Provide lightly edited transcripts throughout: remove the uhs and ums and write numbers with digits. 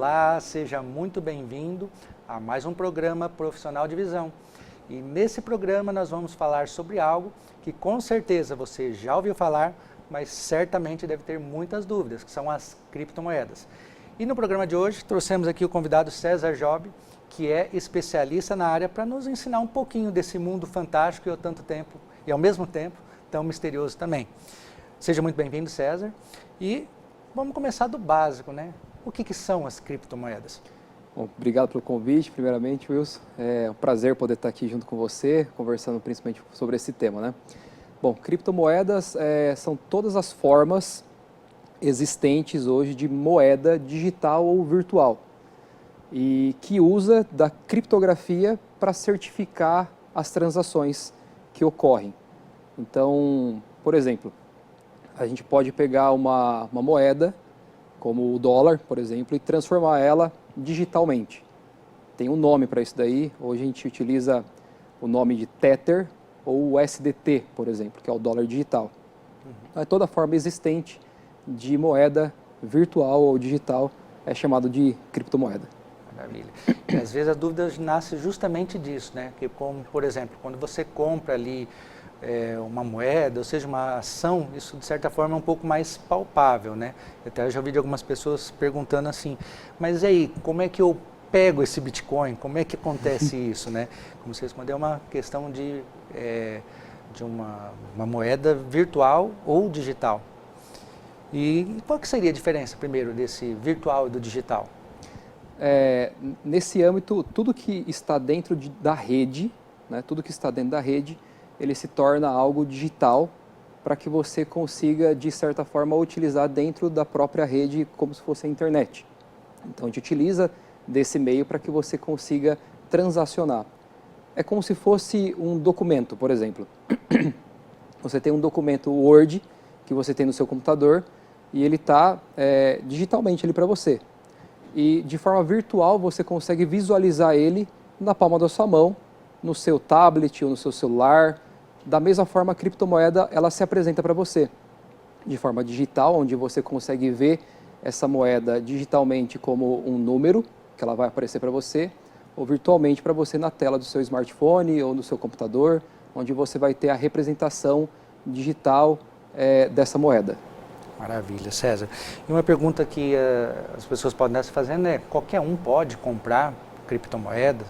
Olá, seja muito bem-vindo a mais um programa Profissional de Visão. E nesse programa nós vamos falar sobre algo que com certeza você já ouviu falar, mas certamente deve ter muitas dúvidas, que são as criptomoedas. E no programa de hoje trouxemos aqui o convidado César Job, que é especialista na área, para nos ensinar um pouquinho desse mundo fantástico e ao tanto tempo, e ao mesmo tempo tão misterioso também. Seja muito bem-vindo, César. E vamos começar do básico, né? O que são as criptomoedas? Bom, obrigado pelo convite, primeiramente, Wilson. É um prazer poder estar aqui junto com você, conversando principalmente sobre esse tema, né? Bom, criptomoedas são todas as formas existentes hoje de moeda digital ou virtual e que usa da criptografia para certificar as transações que ocorrem. Então, por exemplo, a gente pode pegar uma moeda, como o dólar, por exemplo, e transformar ela digitalmente. Tem um nome para isso daí, hoje a gente utiliza o nome de Tether ou USDT, por exemplo, que é o dólar digital. Então, toda forma existente de moeda virtual ou digital é chamado de criptomoeda. Maravilha. E às vezes a dúvida nasce justamente disso, né? Que como, por exemplo, quando você compra ali uma moeda, ou seja, uma ação, isso de certa forma é um pouco mais palpável, né? Até eu já ouvi de algumas pessoas perguntando assim, mas aí, como é que eu pego esse Bitcoin? Como é que acontece isso, né? Como você respondeu, é uma questão de uma moeda virtual ou digital. E qual que seria a diferença, primeiro, desse virtual e do digital? Nesse âmbito, tudo que está dentro da rede, né, tudo que está dentro da rede, ele se torna algo digital para que você consiga, de certa forma, utilizar dentro da própria rede como se fosse a internet. Então, a gente utiliza desse meio para que você consiga transacionar. É como se fosse um documento, por exemplo. Você tem um documento Word que você tem no seu computador e ele está digitalmente ali para você. E de forma virtual você consegue visualizar ele na palma da sua mão, no seu tablet ou no seu celular. Da mesma forma, a criptomoeda ela se apresenta para você de forma digital, onde você consegue ver essa moeda digitalmente como um número, que ela vai aparecer para você, ou virtualmente para você na tela do seu smartphone ou no seu computador, onde você vai ter a representação digital dessa moeda. Maravilha, César. E uma pergunta que as pessoas podem estar se fazendo é, qualquer um pode comprar criptomoeda?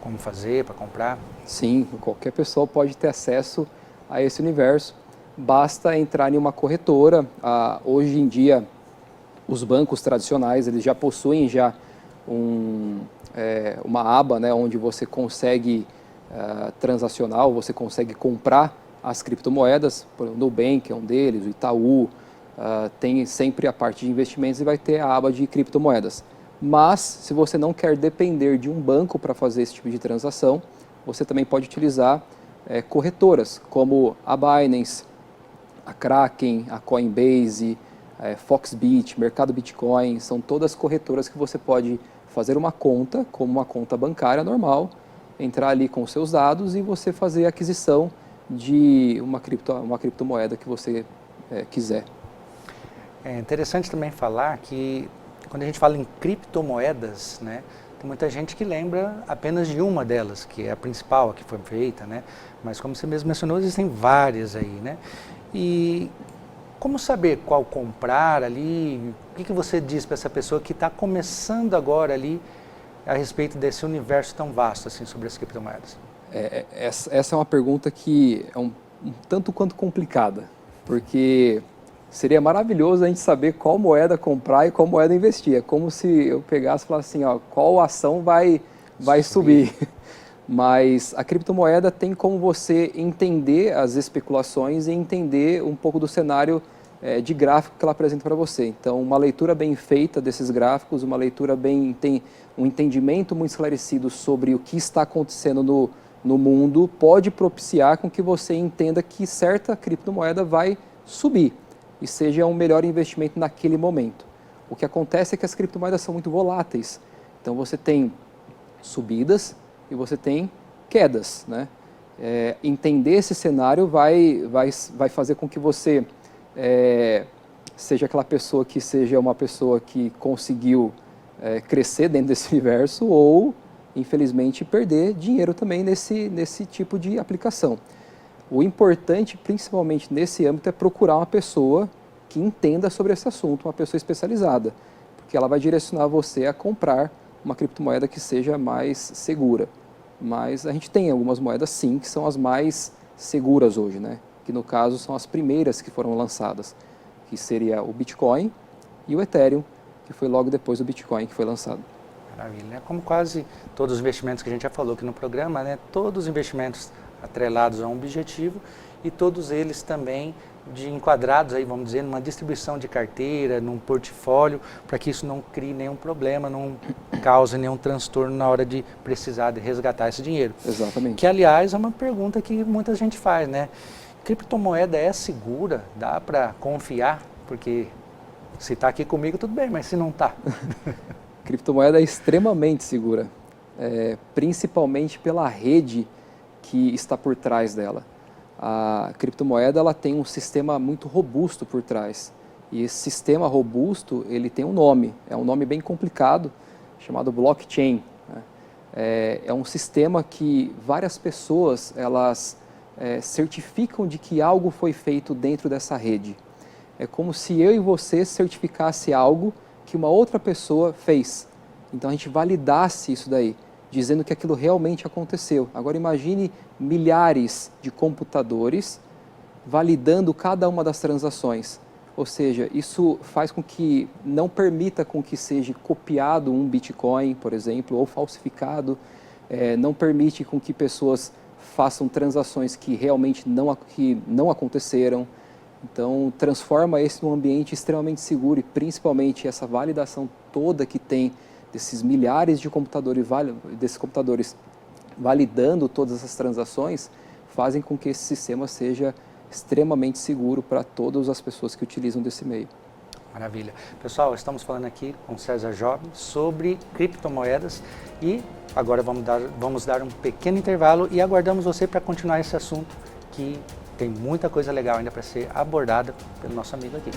Como fazer para comprar? Sim, qualquer pessoa pode ter acesso a esse universo. Basta entrar em uma corretora. Hoje em dia, os bancos tradicionais eles já possuem uma aba, né, onde você consegue transacionar, ou você consegue comprar as criptomoedas. O Nubank é um deles, o Itaú. Tem sempre a parte de investimentos e vai ter a aba de criptomoedas. Mas, se você não quer depender de um banco para fazer esse tipo de transação, você também pode utilizar corretoras, como a Binance, a Kraken, a Coinbase, Foxbit, Mercado Bitcoin, são todas corretoras que você pode fazer uma conta, como uma conta bancária normal, entrar ali com os seus dados e você fazer a aquisição de uma criptomoeda que você quiser. É interessante também falar que quando a gente fala em criptomoedas, né, tem muita gente que lembra apenas de uma delas, que é a principal, a que foi feita, né? Mas como você mesmo mencionou, existem várias aí, né? E como saber qual comprar ali? O que você diz para essa pessoa que está começando agora ali a respeito desse universo tão vasto assim sobre as criptomoedas? Essa é uma pergunta que é um tanto quanto complicada, porque seria maravilhoso a gente saber qual moeda comprar e qual moeda investir. É como se eu pegasse e falasse assim, ó, qual ação vai subir. Mas a criptomoeda tem como você entender as especulações e entender um pouco do cenário de gráfico que ela apresenta para você. Então, uma leitura bem feita desses gráficos, uma leitura tem um entendimento muito esclarecido sobre o que está acontecendo no mundo, pode propiciar com que você entenda que certa criptomoeda vai subir e seja um melhor investimento naquele momento. O que acontece é que as criptomoedas são muito voláteis. Então você tem subidas e você tem quedas, né? Entender esse cenário vai fazer com que você seja aquela pessoa que seja uma pessoa que conseguiu crescer dentro desse universo ou, infelizmente, perder dinheiro também nesse tipo de aplicação. O importante, principalmente nesse âmbito, é procurar uma pessoa que entenda sobre esse assunto, uma pessoa especializada, porque ela vai direcionar você a comprar uma criptomoeda que seja mais segura. Mas a gente tem algumas moedas, sim, que são as mais seguras hoje, né? Que no caso são as primeiras que foram lançadas, que seria o Bitcoin e o Ethereum, que foi logo depois do Bitcoin que foi lançado. Maravilha, né? Como quase todos os investimentos que a gente já falou aqui no programa, né? Todos os investimentos atrelados a um objetivo e todos eles também enquadrados aí, vamos dizer, numa distribuição de carteira, num portfólio, para que isso não crie nenhum problema, não cause nenhum transtorno na hora de precisar de resgatar esse dinheiro. Exatamente. Que, aliás, é uma pergunta que muita gente faz, né? Criptomoeda é segura? Dá para confiar? Porque se está aqui comigo, tudo bem, mas se não está? Criptomoeda é extremamente segura, principalmente pela rede que está por trás dela. A criptomoeda ela tem um sistema muito robusto por trás. E esse sistema robusto, ele tem um nome, é um nome bem complicado, chamado blockchain, né? É um sistema que várias pessoas elas certificam de que algo foi feito dentro dessa rede. É como se eu e você certificasse algo que uma outra pessoa fez. Então a gente validasse isso daí, dizendo que aquilo realmente aconteceu. Agora imagine milhares de computadores validando cada uma das transações. Ou seja, isso faz com que não permita com que seja copiado um Bitcoin, por exemplo, ou falsificado. Não permite com que pessoas façam transações que realmente não aconteceram. Então, transforma esse num ambiente extremamente seguro e principalmente essa validação toda que tem desses milhares de computadores, validando todas essas transações, fazem com que esse sistema seja extremamente seguro para todas as pessoas que utilizam desse meio. Maravilha. Pessoal, estamos falando aqui com César Job sobre criptomoedas e agora vamos dar um pequeno intervalo e aguardamos você para continuar esse assunto que tem muita coisa legal ainda para ser abordada pelo nosso amigo aqui.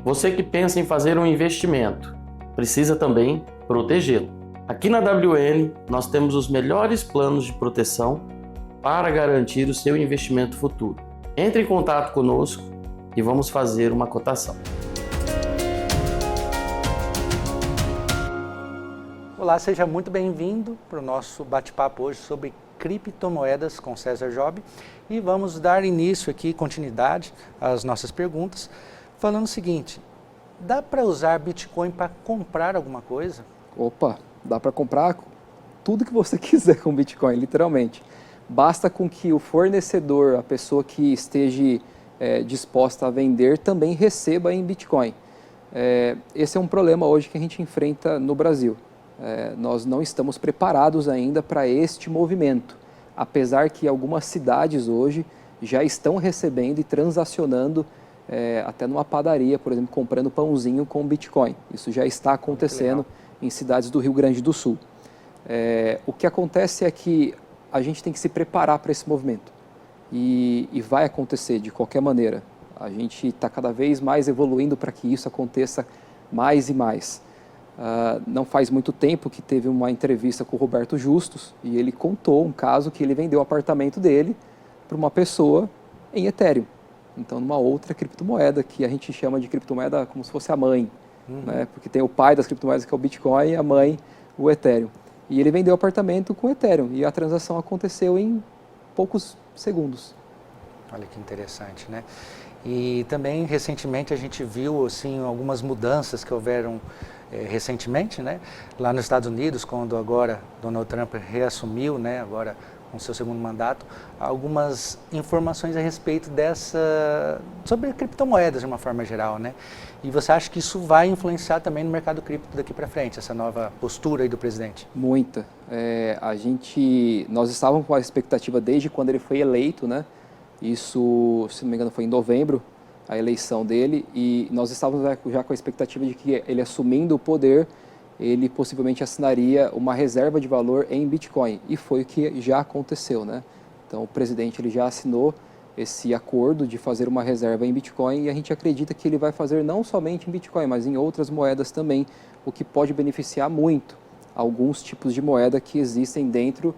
Você que pensa em fazer um investimento, precisa também protegê-lo. Aqui na WN, nós temos os melhores planos de proteção para garantir o seu investimento futuro. Entre em contato conosco e vamos fazer uma cotação. Olá, seja muito bem-vindo para o nosso bate-papo hoje sobre criptomoedas com César Job e vamos dar início aqui, continuidade às nossas perguntas, falando o seguinte: dá para usar Bitcoin para comprar alguma coisa? Opa, dá para comprar tudo que você quiser com Bitcoin, literalmente. Basta com que o fornecedor, a pessoa que esteja disposta a vender, também receba em Bitcoin. Esse é um problema hoje que a gente enfrenta no Brasil. Nós não estamos preparados ainda para este movimento, apesar que algumas cidades hoje já estão recebendo e transacionando até numa padaria, por exemplo, comprando pãozinho com Bitcoin. Isso já está acontecendo em cidades do Rio Grande do Sul. O que acontece é que a gente tem que se preparar para esse movimento e vai acontecer de qualquer maneira. A gente está cada vez mais evoluindo para que isso aconteça mais e mais. Não faz muito tempo que teve uma entrevista com o Roberto Justus e ele contou um caso que ele vendeu o apartamento dele para uma pessoa em Ethereum. Então, numa outra criptomoeda, que a gente chama de criptomoeda como se fosse a mãe, né? Porque tem o pai das criptomoedas, que é o Bitcoin, e a mãe, o Ethereum. E ele vendeu o apartamento com o Ethereum, e a transação aconteceu em poucos segundos. Olha que interessante, né? E também, recentemente, a gente viu assim, algumas mudanças que houveram recentemente, né? Lá nos Estados Unidos, quando agora Donald Trump reassumiu, né? Agora com seu segundo mandato, algumas informações a respeito sobre criptomoedas de uma forma geral, né? E você acha que isso vai influenciar também no mercado cripto daqui para frente, essa nova postura aí do presidente? Muita. Nós estávamos com a expectativa desde quando ele foi eleito, né? Isso, se não me engano, foi em novembro, a eleição dele, e nós estávamos já com a expectativa de que ele assumindo o poder, ele possivelmente assinaria uma reserva de valor em Bitcoin, e foi o que já aconteceu, né? Então o presidente ele já assinou esse acordo de fazer uma reserva em Bitcoin e a gente acredita que ele vai fazer não somente em Bitcoin, mas em outras moedas também, o que pode beneficiar muito alguns tipos de moeda que existem dentro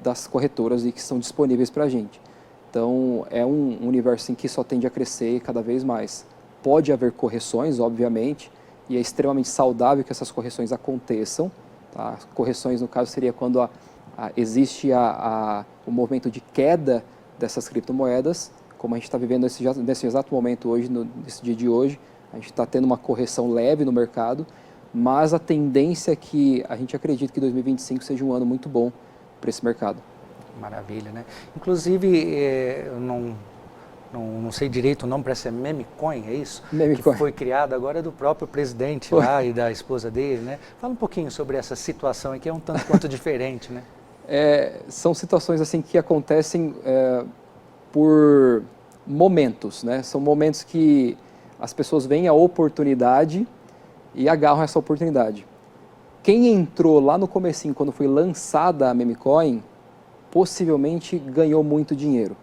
das corretoras e que são disponíveis para a gente. Então, é um universo em que só tende a crescer cada vez mais. Pode haver correções, obviamente, e é extremamente saudável que essas correções aconteçam. Tá? As correções, no caso, seria quando existe o movimento de queda dessas criptomoedas, como a gente está vivendo nesse exato momento hoje, nesse dia de hoje. A gente está tendo uma correção leve no mercado, mas a tendência é que a gente acredita que 2025 seja um ano muito bom para esse mercado. Maravilha, né? Inclusive, eu não sei direito o nome, parece ser Memecoin, é isso? Memecoin. Que foi criado agora do próprio presidente lá e da esposa dele, né? Fala um pouquinho sobre essa situação aí, que é um tanto quanto diferente, né? São situações assim que acontecem por momentos, né? São momentos que as pessoas veem a oportunidade e agarram essa oportunidade. Quem entrou lá no comecinho, quando foi lançada a Memecoin, possivelmente ganhou muito dinheiro.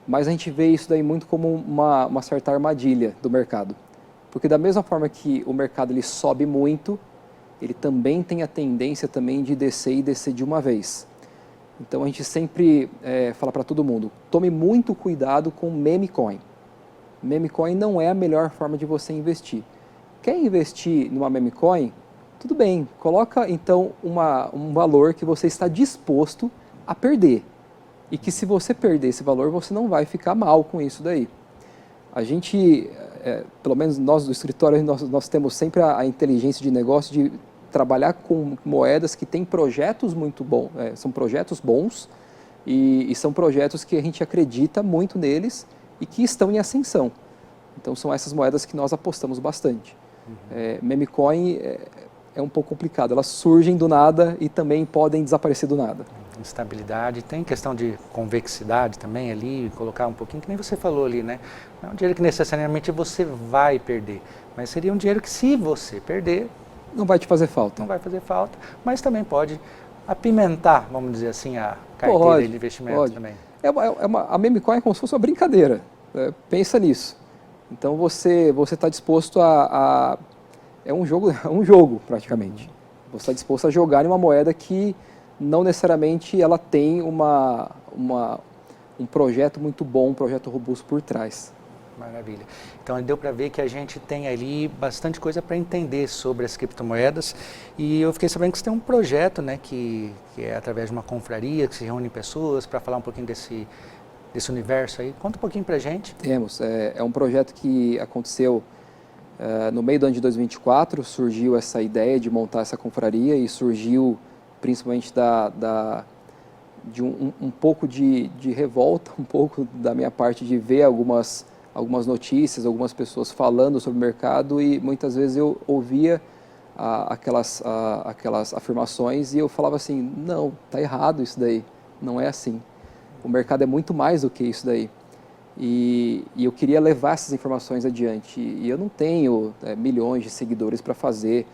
Mas a gente vê isso daí muito como uma certa armadilha do mercado. Porque da mesma forma que o mercado ele sobe muito, ele também tem a tendência também de descer e descer de uma vez. Então a gente sempre fala para todo mundo, tome muito cuidado com Memecoin. Memecoin não é a melhor forma de você investir. Quer investir numa Memecoin? Tudo bem, coloca então um valor que você está disposto a perder. E que se você perder esse valor, você não vai ficar mal com isso daí. A gente, pelo menos nós do escritório, nós temos sempre a inteligência de negócio de trabalhar com moedas que têm projetos muito bons, são projetos bons e são projetos que a gente acredita muito neles e que estão em ascensão. Então são essas moedas que nós apostamos bastante. Memecoin é um pouco complicado, elas surgem do nada e também podem desaparecer do nada. Instabilidade, tem questão de convexidade também ali, colocar um pouquinho, que nem você falou ali, né? Não é um dinheiro que necessariamente você vai perder, mas seria um dinheiro que se você perder... Não vai te fazer falta. Não vai fazer falta, mas também pode apimentar, vamos dizer assim, a carteira de investimento também. A Memecoin é como se fosse uma brincadeira, pensa nisso. Então você está disposto é um jogo praticamente. Você está disposto a jogar em uma moeda que não necessariamente ela tem um projeto muito bom, um projeto robusto por trás. Maravilha. Então deu para ver que a gente tem ali bastante coisa para entender sobre as criptomoedas e eu fiquei sabendo que você tem um projeto, né, que é através de uma confraria, que se reúne pessoas para falar um pouquinho desse universo aí. Conta um pouquinho para a gente. Temos. É um projeto que aconteceu no meio do ano de 2024, surgiu essa ideia de montar essa confraria e surgiu principalmente de um pouco de revolta, um pouco da minha parte de ver algumas notícias, algumas pessoas falando sobre o mercado e muitas vezes eu ouvia aquelas afirmações e eu falava assim, não, está errado isso daí, não é assim. O mercado é muito mais do que isso daí. E eu queria levar essas informações adiante. E eu não tenho milhões de seguidores para fazer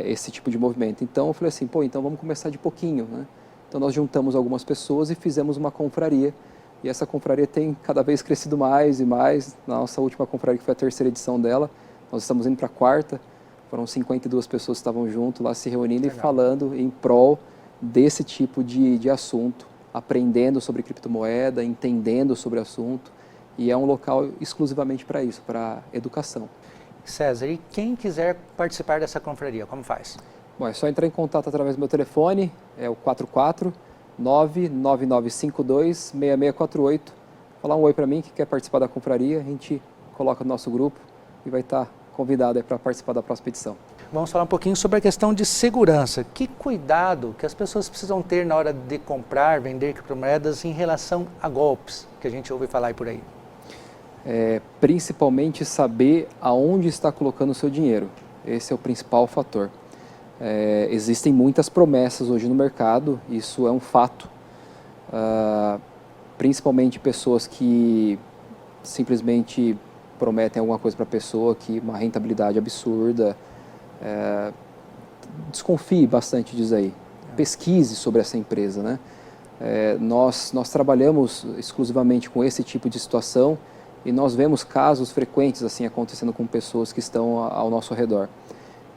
esse tipo de movimento. Então eu falei assim, então vamos começar de pouquinho, né? Então nós juntamos algumas pessoas e fizemos uma confraria. E essa confraria tem cada vez crescido mais e mais. Na nossa última confraria, que foi a 3ª edição dela, nós estamos indo para a 4ª. Foram 52 pessoas que estavam junto lá se reunindo. Legal. E falando em prol desse tipo de assunto, aprendendo sobre criptomoeda, entendendo sobre o assunto. E é um local exclusivamente para isso, para educação. César, e quem quiser participar dessa confraria, como faz? Bom, é só entrar em contato através do meu telefone, é o 449-9952-6648. Falar um oi para mim que quer participar da confraria, a gente coloca no nosso grupo e vai estar convidado para participar da próxima edição. Vamos falar um pouquinho sobre a questão de segurança. Que cuidado que as pessoas precisam ter na hora de comprar, vender criptomoedas em relação a golpes, que a gente ouve falar aí por aí? Principalmente saber aonde está colocando o seu dinheiro. Esse é o principal fator. Existem muitas promessas hoje no mercado, isso é um fato. Principalmente pessoas que simplesmente prometem alguma coisa para a pessoa, que uma rentabilidade absurda. Desconfie bastante disso aí. Pesquise sobre essa empresa, né? Nós trabalhamos exclusivamente com esse tipo de situação e nós vemos casos frequentes assim acontecendo com pessoas que estão ao nosso redor.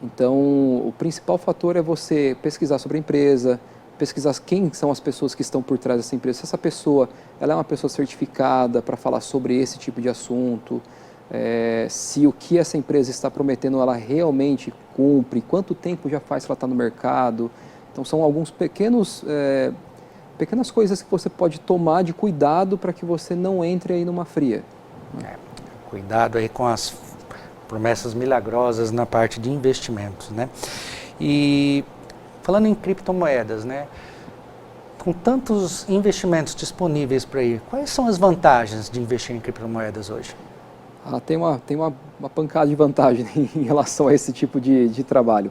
Então, o principal fator é você pesquisar sobre a empresa, pesquisar quem são as pessoas que estão por trás dessa empresa. Se essa pessoa ela é uma pessoa certificada para falar sobre esse tipo de assunto, se o que essa empresa está prometendo ela realmente cumpre, quanto tempo já faz que ela está no mercado. Então, são alguns pequenas coisas que você pode tomar de cuidado para que você não entre aí numa fria. Cuidado aí com as promessas milagrosas na parte de investimentos, né? E falando em criptomoedas, né? Com tantos investimentos disponíveis para ir, quais são as vantagens de investir em criptomoedas hoje? Tem uma pancada de vantagem em relação a esse tipo de trabalho.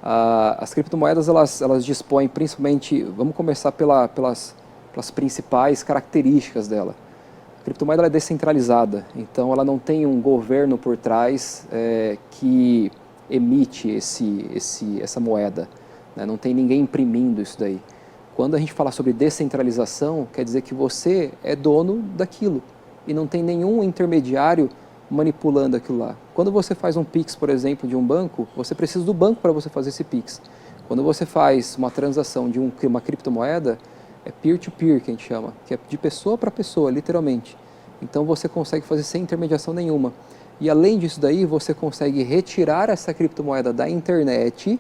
As criptomoedas elas dispõem principalmente, vamos começar pelas principais características dela. A criptomoeda ela é descentralizada, então ela não tem um governo por trás que emite essa moeda, né? Não tem ninguém imprimindo isso daí. Quando a gente fala sobre descentralização, quer dizer que você é dono daquilo e não tem nenhum intermediário manipulando aquilo lá. Quando você faz um Pix, por exemplo, de um banco, você precisa do banco para você fazer esse Pix. Quando você faz uma transação de uma criptomoeda, é peer-to-peer que a gente chama, que é de pessoa para pessoa, literalmente. Então você consegue fazer sem intermediação nenhuma. E além disso daí, você consegue retirar essa criptomoeda da internet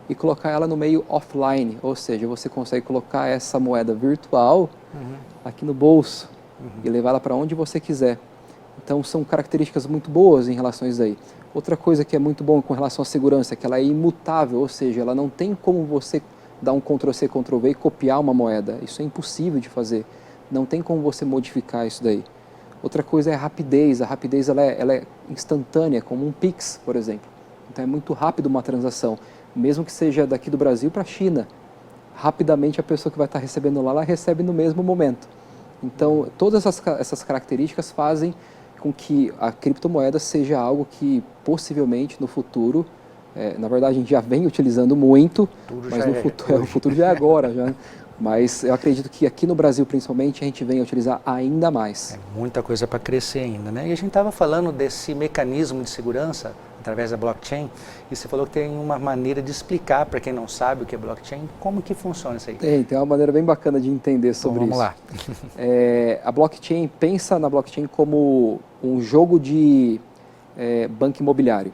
e colocar ela no meio offline, ou seja, você consegue colocar essa moeda virtual aqui no bolso e levar ela para onde você quiser. Então são características muito boas em relação a isso aí. Outra coisa que é muito bom com relação à segurança é que ela é imutável, ou seja, ela não tem como você dar um Ctrl+C, Ctrl+V e copiar uma moeda. Isso é impossível de fazer. Não tem como você modificar isso daí. Outra coisa é a rapidez. A rapidez ela é instantânea, como um Pix, por exemplo. Então é muito rápido uma transação. Mesmo que seja daqui do Brasil para a China, rapidamente a pessoa que vai estar recebendo lá, ela recebe no mesmo momento. Então todas essas características fazem com que a criptomoeda seja algo que possivelmente no futuro, na verdade a gente já vem utilizando muito, mas no futuro, o futuro já é agora. Já. Mas eu acredito que aqui no Brasil principalmente a gente vem utilizar ainda mais. Muita coisa para crescer ainda, né? E a gente estava falando desse mecanismo de segurança através da blockchain, e você falou que tem uma maneira de explicar para quem não sabe o que é blockchain, como que funciona isso aí? Tem uma maneira bem bacana de entender sobre vamos isso. Lá. A blockchain, pensa na blockchain como um jogo de banco imobiliário.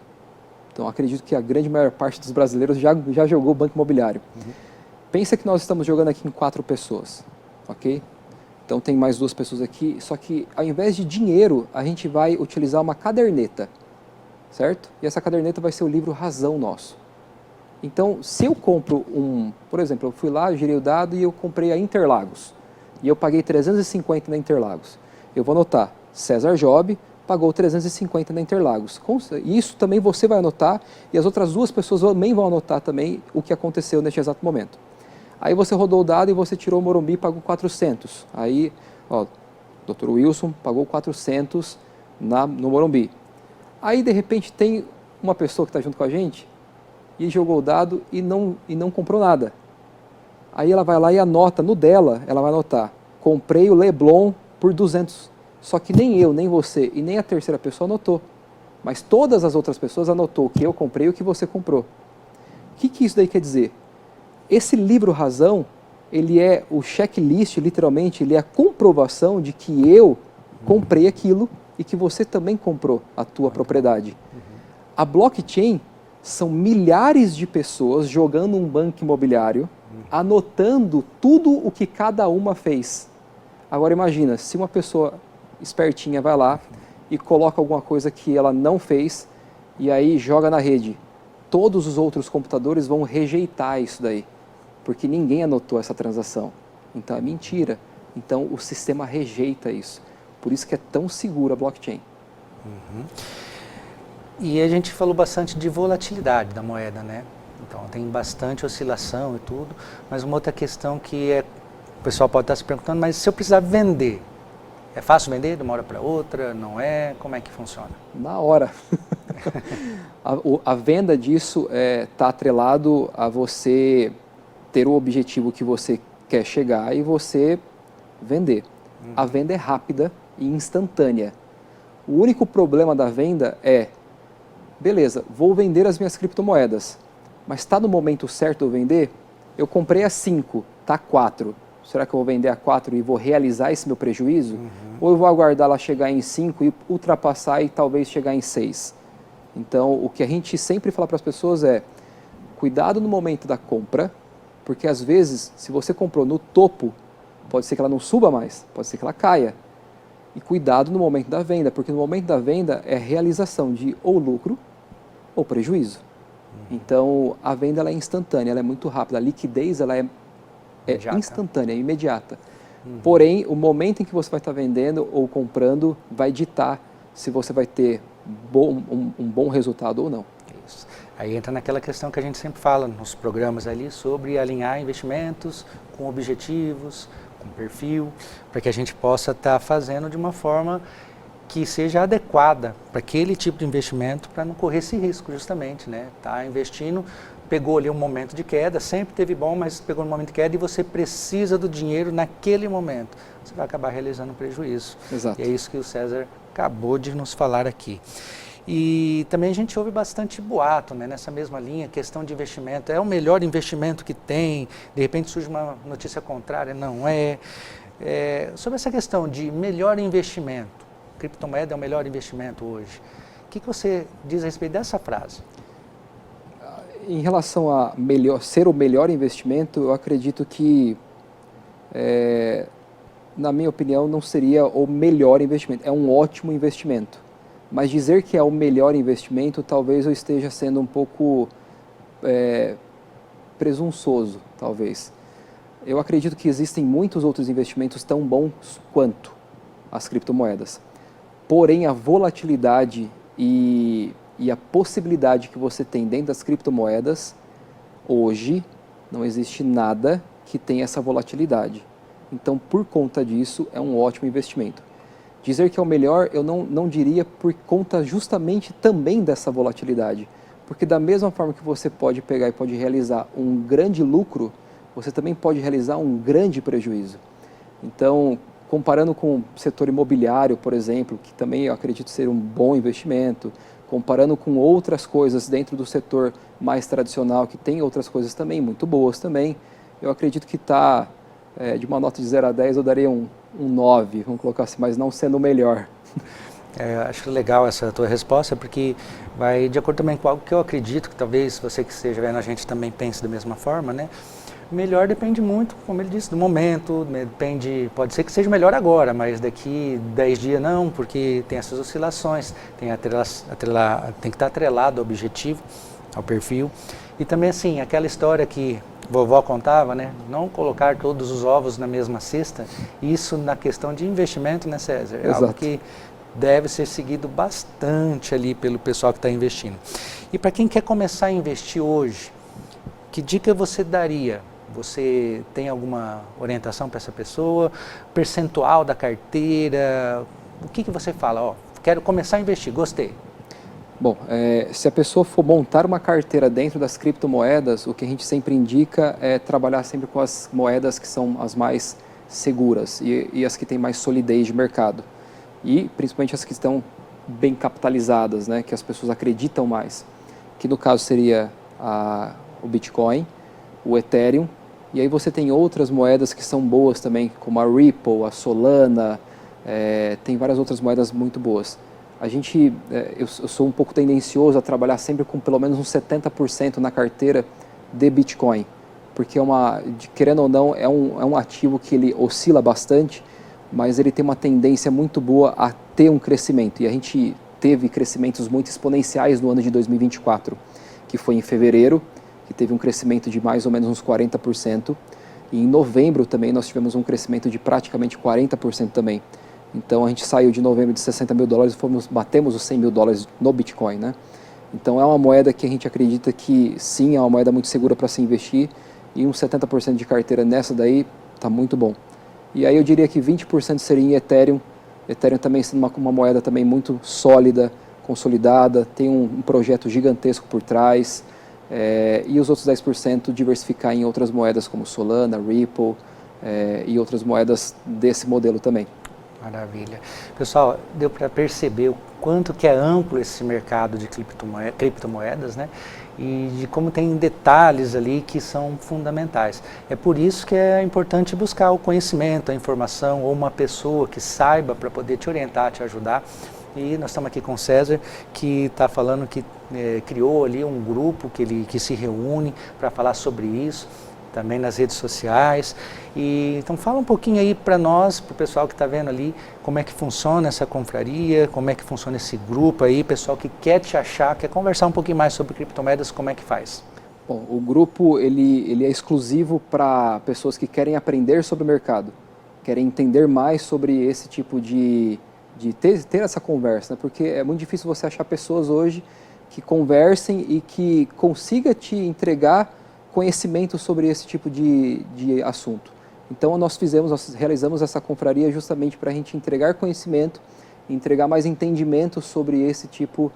Então acredito que a grande maior parte dos brasileiros já jogou banco imobiliário. Pensa que nós estamos jogando aqui em 4 pessoas, ok? Então tem mais 2 pessoas aqui, só que ao invés de dinheiro, a gente vai utilizar uma caderneta, certo? E essa caderneta vai ser o livro razão nosso. Então, se eu compro por exemplo, eu fui lá, girei o dado e eu comprei a Interlagos. E eu paguei 350 na Interlagos. Eu vou anotar, César Job pagou 350 na Interlagos. Isso também você vai anotar e as outras 2 pessoas também vão anotar também o que aconteceu neste exato momento. Aí você rodou o dado e você tirou o Morumbi e pagou 400. Aí, Dr. Wilson pagou 400 no Morumbi. Aí, de repente, tem uma pessoa que está junto com a gente e jogou o dado e não comprou nada. Aí ela vai lá e anota, no dela, ela vai anotar, comprei o Leblon por 200. Só que nem eu, nem você e nem a terceira pessoa anotou. Mas todas as outras pessoas anotou o que eu comprei e o que você comprou. O que isso daí quer dizer? Esse livro razão, ele é o checklist, literalmente, ele é a comprovação de que eu comprei aquilo e que você também comprou a tua propriedade. A blockchain são milhares de pessoas jogando um banco imobiliário, anotando tudo o que cada uma fez. Agora imagina, se uma pessoa espertinha vai lá e coloca alguma coisa que ela não fez e aí joga na rede, todos os outros computadores vão rejeitar isso daí, porque ninguém anotou essa transação. Então é mentira. Então o sistema rejeita isso. Por isso que é tão segura a blockchain. E a gente falou bastante de volatilidade da moeda, né? Então tem bastante oscilação e tudo, mas uma outra questão que o pessoal pode estar se perguntando, mas se eu precisar vender, é fácil vender de uma hora para outra? Não é? Como é que funciona? Na hora. A venda disso está atrelado a você ter o objetivo que você quer chegar e você vender. A venda é rápida e instantânea. O único problema da venda é, beleza, vou vender as minhas criptomoedas, mas está no momento certo de eu vender? Eu comprei a 5, está a 4. Será que eu vou vender a 4 e vou realizar esse meu prejuízo? Ou eu vou aguardar ela chegar em 5 e ultrapassar e talvez chegar em 6? Então, o que a gente sempre fala para as pessoas é, cuidado no momento da compra, porque às vezes, se você comprou no topo, pode ser que ela não suba mais, pode ser que ela caia. E cuidado no momento da venda, porque no momento da venda é a realização de ou lucro ou prejuízo. Então, a venda ela é instantânea, ela é muito rápida, a liquidez ela é instantânea, é imediata. Porém, o momento em que você vai estar vendendo ou comprando vai ditar se você vai ter um bom resultado ou não. Isso. Aí entra naquela questão que a gente sempre fala nos programas ali sobre alinhar investimentos com objetivos, com perfil, para que a gente possa estar fazendo de uma forma que seja adequada para aquele tipo de investimento, para não correr esse risco justamente, né? Tá investindo, pegou ali um momento de queda, sempre teve bom, mas pegou um momento de queda e você precisa do dinheiro naquele momento. Você vai acabar realizando um prejuízo. Exato. E é isso que o César acabou de nos falar aqui. E também a gente ouve bastante boato, né, nessa mesma linha, questão de investimento. É o melhor investimento que tem, de repente surge uma notícia contrária, não é. Sobre essa questão de melhor investimento, criptomoeda é o melhor investimento hoje. O que você diz a respeito dessa frase? Em relação a ser o melhor investimento, eu acredito que, na minha opinião, não seria o melhor investimento. É um ótimo investimento. Mas dizer que é o melhor investimento, talvez eu esteja sendo um pouco presunçoso, talvez. Eu acredito que existem muitos outros investimentos tão bons quanto as criptomoedas. Porém, a volatilidade e a possibilidade que você tem dentro das criptomoedas, hoje, não existe nada que tenha essa volatilidade. Então, por conta disso, é um ótimo investimento. Dizer que é o melhor, eu não diria por conta justamente também dessa volatilidade. Porque da mesma forma que você pode pegar e pode realizar um grande lucro, você também pode realizar um grande prejuízo. Então, comparando com o setor imobiliário, por exemplo, que também eu acredito ser um bom investimento, comparando com outras coisas dentro do setor mais tradicional, que tem outras coisas também muito boas também, eu acredito que está, de uma nota de 0 a 10, eu daria um 9, vamos colocar assim, mas não sendo o melhor. Acho legal essa tua resposta, porque vai de acordo também com algo que eu acredito, que talvez você que esteja vendo a gente também pense da mesma forma, né? Melhor depende muito, como ele disse, do momento, depende, pode ser que seja melhor agora, mas daqui 10 dias não, porque tem essas oscilações, tem que estar atrelado ao objetivo, ao perfil. E também assim, aquela história que vovó contava, né? Não colocar todos os ovos na mesma cesta, isso na questão de investimento, né, César? É algo que deve ser seguido bastante ali pelo pessoal que está investindo. E para quem quer começar a investir hoje, que dica você daria? Você tem alguma orientação para essa pessoa? Percentual da carteira? O que você fala? Ó, quero começar a investir, gostei. Bom, se a pessoa for montar uma carteira dentro das criptomoedas, o que a gente sempre indica é trabalhar sempre com as moedas que são as mais seguras e as que têm mais solidez de mercado. E principalmente as que estão bem capitalizadas, né, que as pessoas acreditam mais. Que no caso seria o Bitcoin, o Ethereum, e aí você tem outras moedas que são boas também, como a Ripple, a Solana, tem várias outras moedas muito boas. Eu sou um pouco tendencioso a trabalhar sempre com pelo menos uns 70% na carteira de Bitcoin, porque querendo ou não, é um ativo que ele oscila bastante, mas ele tem uma tendência muito boa a ter um crescimento, e a gente teve crescimentos muito exponenciais no ano de 2024, que foi em fevereiro, que teve um crescimento de mais ou menos uns 40%, e em novembro também nós tivemos um crescimento de praticamente 40% também. Então a gente saiu de novembro de 60 mil dólares e batemos os 100 mil dólares no Bitcoin, né? Então é uma moeda que a gente acredita que sim, é uma moeda muito segura para se investir, e uns 70% de carteira nessa daí está muito bom. E aí eu diria que 20% seria em Ethereum. Ethereum também sendo uma moeda também muito sólida, consolidada, tem um projeto gigantesco por trás, e os outros 10% diversificar em outras moedas como Solana, Ripple, e outras moedas desse modelo também. Maravilha. Pessoal, deu para perceber o quanto que é amplo esse mercado de criptomoedas, né? E de como tem detalhes ali que são fundamentais. É por isso que é importante buscar o conhecimento, a informação, ou uma pessoa que saiba para poder te orientar, te ajudar. E nós estamos aqui com o César, que está falando que criou ali um grupo que se reúne para falar sobre isso, também nas redes sociais. E então fala um pouquinho aí para nós, para o pessoal que está vendo ali, como é que funciona essa confraria, como é que funciona esse grupo aí, pessoal que quer te achar, quer conversar um pouquinho mais sobre criptomoedas, como é que faz? Bom, o grupo ele é exclusivo para pessoas que querem aprender sobre o mercado, querem entender mais sobre esse tipo de ter essa conversa, né? Porque é muito difícil você achar pessoas hoje que conversem e que consiga te entregar conhecimento sobre esse tipo de assunto. Então nós realizamos essa confraria justamente para a gente entregar conhecimento, entregar mais entendimento sobre esse tipo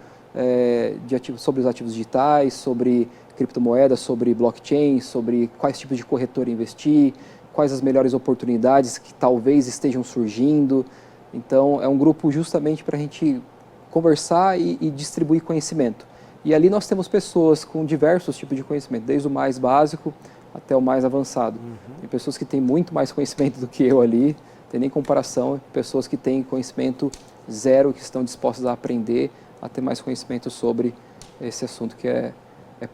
de ativos, sobre os ativos digitais, sobre criptomoedas, sobre blockchain, sobre quais tipos de corretor investir, quais as melhores oportunidades que talvez estejam surgindo. Então é um grupo justamente para a gente conversar e distribuir conhecimento. E ali nós temos pessoas com diversos tipos de conhecimento, desde o mais básico até o mais avançado. Tem pessoas que têm muito mais conhecimento do que eu ali, não tem nem comparação, pessoas que têm conhecimento zero, que estão dispostas a aprender, a ter mais conhecimento sobre esse assunto que é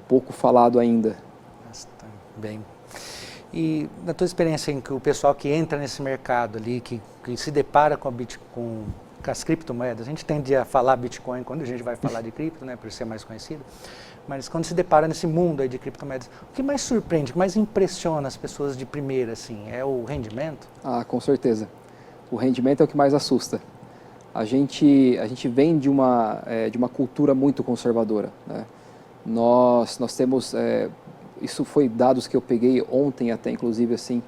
pouco falado ainda. Bem. E na tua experiência em que o pessoal que entra nesse mercado ali, que se depara com as criptomoedas, a gente tende a falar Bitcoin quando a gente vai falar de cripto, né, por ser mais conhecido, mas quando se depara nesse mundo aí de criptomoedas, o que mais surpreende, o que mais impressiona as pessoas de primeira, assim, é o rendimento? Ah, com certeza. O rendimento é o que mais assusta. A gente vem de uma cultura muito conservadora, né? Nós temos, isso foi dados que eu peguei ontem até, inclusive, assim,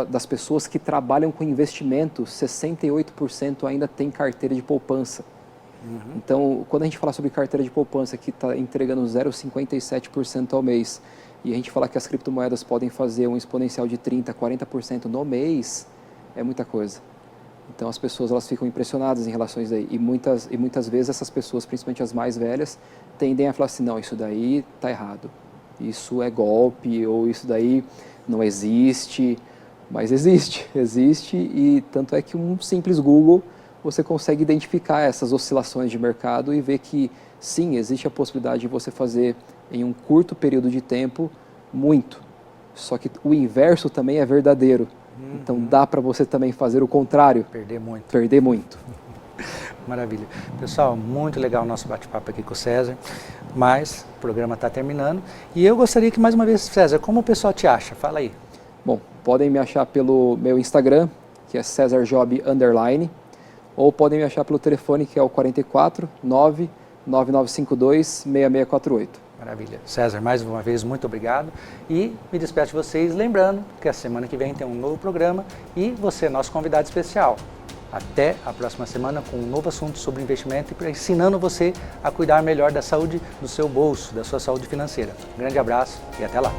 das pessoas que trabalham com investimento, 68% ainda tem carteira de poupança. Então, quando a gente fala sobre carteira de poupança que está entregando 0,57% ao mês, e a gente fala que as criptomoedas podem fazer um exponencial de 30%, 40% no mês, é muita coisa. Então as pessoas elas ficam impressionadas em relação a isso daí. E muitas vezes essas pessoas, principalmente as mais velhas, tendem a falar assim, não, isso daí está errado. Isso é golpe, ou isso daí não existe. Mas existe e tanto é que um simples Google você consegue identificar essas oscilações de mercado e ver que sim, existe a possibilidade de você fazer em um curto período de tempo muito. Só que o inverso também é verdadeiro. Então dá para você também fazer o contrário. Perder muito. Maravilha. Pessoal, muito legal o nosso bate-papo aqui com o César, mas o programa está terminando. E eu gostaria que mais uma vez, César, como o pessoal te acha? Fala aí. Bom, podem me achar pelo meu Instagram, que é CesarJob_, ou podem me achar pelo telefone, que é o 44 99952 6648. Maravilha. César, mais uma vez, muito obrigado. E me despeço de vocês, lembrando que a semana que vem tem um novo programa e você é nosso convidado especial. Até a próxima semana com um novo assunto sobre investimento e ensinando você a cuidar melhor da saúde do seu bolso, da sua saúde financeira. Um grande abraço e até lá.